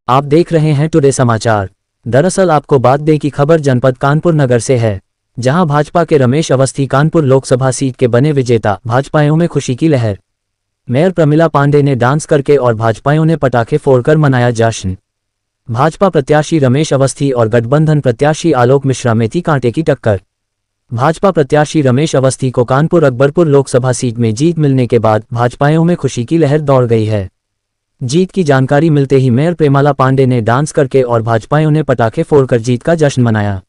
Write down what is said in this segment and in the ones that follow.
आप देख रहे हैं टुडे समाचार। दरअसल आपको बात दें कि खबर जनपद कानपुर नगर से है, जहां भाजपा के रमेश अवस्थी कानपुर लोकसभा सीट के बने विजेता। भाजपाइयों में खुशी की लहर। मेयर प्रमिला पांडे ने डांस करके और भाजपाइयों ने पटाखे फोड़कर मनाया जश्न। भाजपा प्रत्याशी रमेश अवस्थी और गठबंधन प्रत्याशी आलोक मिश्रा में थी कांटे की टक्कर। भाजपा प्रत्याशी रमेश अवस्थी को कानपुर अकबरपुर लोकसभा सीट में जीत मिलने के बाद भाजपाइयों में खुशी की लहर दौड़ गई है। जीत की जानकारी मिलते ही मेयर प्रेमाला पांडे ने डांस करके और भाजपाइयों ने पटाखे फोड़कर जीत का जश्न मनाया।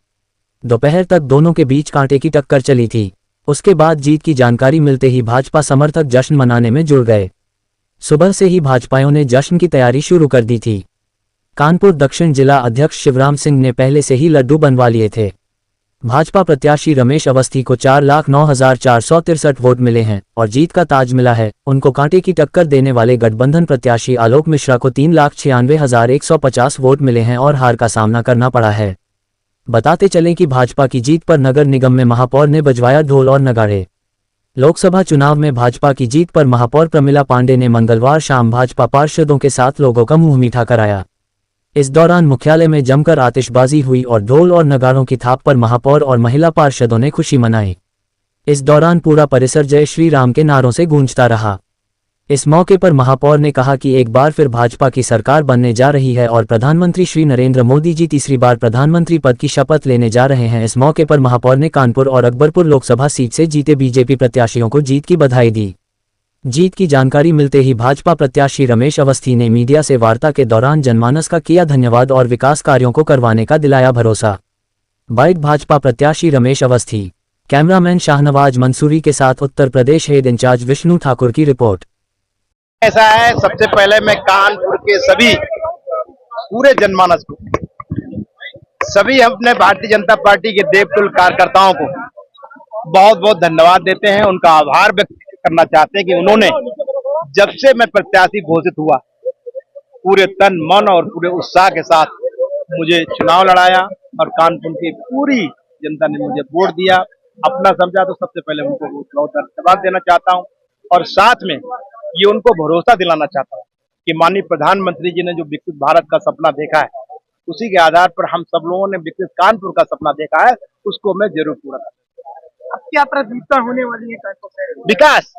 दोपहर तक दोनों के बीच कांटे की टक्कर चली थी। उसके बाद जीत की जानकारी मिलते ही भाजपा समर्थक जश्न मनाने में जुड़ गए। सुबह से ही भाजपाइयों ने जश्न की तैयारी शुरू कर दी थी। कानपुर दक्षिण जिला अध्यक्ष शिवराम सिंह ने पहले से ही लड्डू बनवा लिए थे। भाजपा प्रत्याशी रमेश अवस्थी को 4,09,463 वोट मिले हैं और जीत का ताज मिला है। उनको कांटे की टक्कर देने वाले गठबंधन प्रत्याशी आलोक मिश्रा को 3,96,150 वोट मिले हैं और हार का सामना करना पड़ा है। बताते चलें कि भाजपा की जीत पर नगर निगम में महापौर ने बजवाया ढोल और नगाड़े। लोकसभा चुनाव में भाजपा की जीत पर महापौर प्रमिला पांडे ने मंगलवार शाम भाजपा पार्षदों के साथ लोगों का मुंह मीठा कराया। इस दौरान मुख्यालय में जमकर आतिशबाजी हुई और ढोल और नगाड़ों की थाप पर महापौर और महिला पार्षदों ने खुशी मनाई। इस दौरान पूरा परिसर जय श्री राम के नारों से गूंजता रहा। इस मौके पर महापौर ने कहा कि एक बार फिर भाजपा की सरकार बनने जा रही है और प्रधानमंत्री श्री नरेंद्र मोदी जी तीसरी बार प्रधानमंत्री पद की शपथ लेने जा रहे हैं। इस मौके पर महापौर ने कानपुर और अकबरपुर लोकसभा सीट से जीते बीजेपी प्रत्याशियों को जीत की बधाई दी। जीत की जानकारी मिलते ही भाजपा प्रत्याशी रमेश अवस्थी ने मीडिया से वार्ता के दौरान जनमानस का किया धन्यवाद और विकास कार्यों को करवाने का दिलाया भरोसा। बाइट भाजपा प्रत्याशी रमेश अवस्थी। कैमरामैन शाहनवाज मंसूरी के साथ उत्तर प्रदेश हेड इंचार्ज विष्णु ठाकुर की रिपोर्ट। ऐसा है, सबसे पहले मैं कानपुर के सभी पूरे जनमानस को, सभी अपने भारतीय जनता पार्टी के देवतुल्य कार्यकर्ताओं को बहुत बहुत धन्यवाद देते हैं। उनका आभार व्यक्त करना चाहते हैं कि उन्होंने जब से मैं प्रत्याशी घोषित हुआ पूरे तन मन और पूरे उत्साह के साथ मुझे चुनाव लड़ाया और कानपुर की पूरी जनता ने मुझे वोट दिया, अपना समझा। तो सबसे पहले उनको बहुत धन्यवाद देना चाहता हूं और साथ में ये उनको भरोसा दिलाना चाहता हूं कि माननीय प्रधानमंत्री जी ने जो विकसित भारत का सपना देखा है, उसी के आधार पर हम सब लोगों ने विकसित कानपुर का सपना देखा है, उसको मैं जरूर पूरा करूंगा। अब क्या प्राथमिकता होने वाली है कानपुर शहर में? विकास,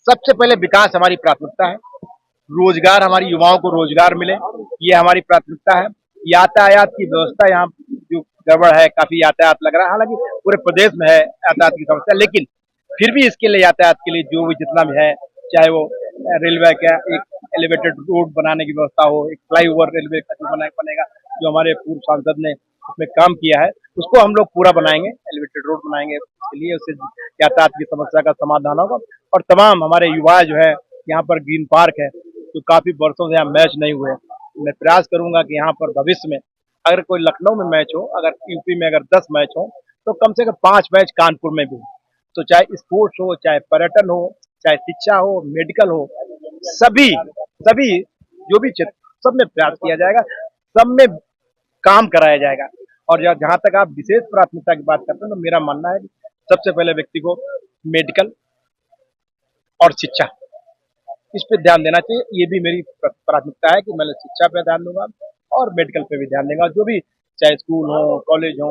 सबसे पहले विकास हमारी प्राथमिकता है। रोजगार, हमारी युवाओं को रोजगार मिले, ये हमारी प्राथमिकता है। यातायात की व्यवस्था यहाँ जो गड़बड़ है, काफी यातायात लग रहा है, हालांकि पूरे प्रदेश में है यातायात की समस्या, लेकिन फिर भी इसके लिए यातायात के लिए जो भी जितना भी है, चाहे वो रेलवे का एक एलिवेटेड रोड बनाने की व्यवस्था हो, एक फ्लाईओवर रेलवे का जो बनेगा, जो हमारे पूर्व सांसद ने उसमें काम किया है, उसको हम लोग पूरा बनाएंगे, एलिवेटेड रोड बनाएंगे। इसके लिए उससे यातायात की समस्या का समाधान होगा। और तमाम हमारे युवा जो है, यहाँ पर ग्रीन पार्क है, जो काफी वर्षों से यहाँ मैच नहीं हुए, मैं प्रयास करूंगा कि यहाँ पर भविष्य में अगर कोई लखनऊ में मैच हो, अगर यूपी में अगर 10 मैच हो, तो कम से कम 5 मैच कानपुर में भी हो। तो चाहे स्पोर्ट्स हो, चाहे पर्यटन हो, चाहे शिक्षा हो, मेडिकल हो, सभी सभी जो भी क्षेत्र, सब में प्रयास किया जाएगा, सब में काम कराया जाएगा। और जहाँ तक आप विशेष प्राथमिकता की बात करते हैं, तो मेरा मानना है कि सबसे पहले व्यक्ति को मेडिकल और शिक्षा, इस पे ध्यान देना चाहिए। ये भी मेरी प्राथमिकता है कि मैं शिक्षा पे ध्यान दूंगा और मेडिकल पे भी ध्यान दूंगा। जो भी चाहे स्कूल हो, कॉलेज हो,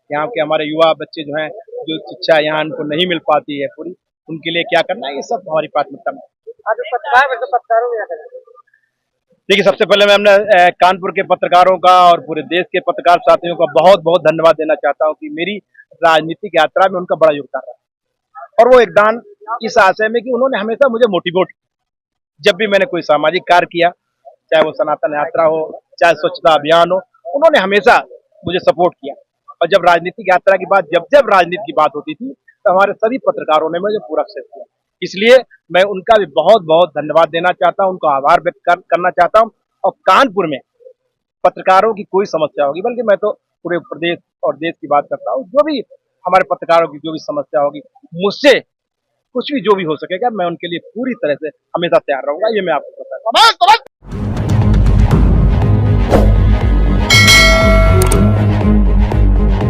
यहाँ के हमारे युवा बच्चे जो हैं, जो शिक्षा यहाँ उनको नहीं मिल पाती है पूरी, उनके लिए क्या करना है, ये सब हमारी प्राथमिकता में। देखिए, सबसे पहले मैं अपने कानपुर के पत्रकारों का और पूरे देश के पत्रकार साथियों का बहुत बहुत धन्यवाद देना चाहता हूँ कि मेरी राजनीतिक यात्रा में उनका बड़ा योगदान रहा। और वो योगदान इस आशय में कि उन्होंने हमेशा मुझे मोटिवेट, जब भी मैंने कोई सामाजिक कार्य किया, चाहे वो सनातन यात्रा हो, चाहे स्वच्छता अभियान हो, उन्होंने हमेशा मुझे सपोर्ट किया। और जब राजनीतिक यात्रा की बात, जब राजनीति की बात होती थी, तो हमारे सभी पत्रकारों ने मुझे पूरा एक्सेप्ट किया। इसलिए मैं उनका भी बहुत बहुत धन्यवाद देना चाहता हूँ, उनका आभार व्यक्त करना चाहता हूँ। और कानपुर में पत्रकारों की कोई समस्या होगी, बल्कि मैं तो पूरे प्रदेश और देश की बात करता हूँ, जो भी हमारे पत्रकारों की जो भी समस्या होगी, मुझसे कुछ भी जो भी हो सकेगा, मैं उनके लिए पूरी तरह से हमेशा तैयार रहूंगा, ये मैं आपको बताता हूँ।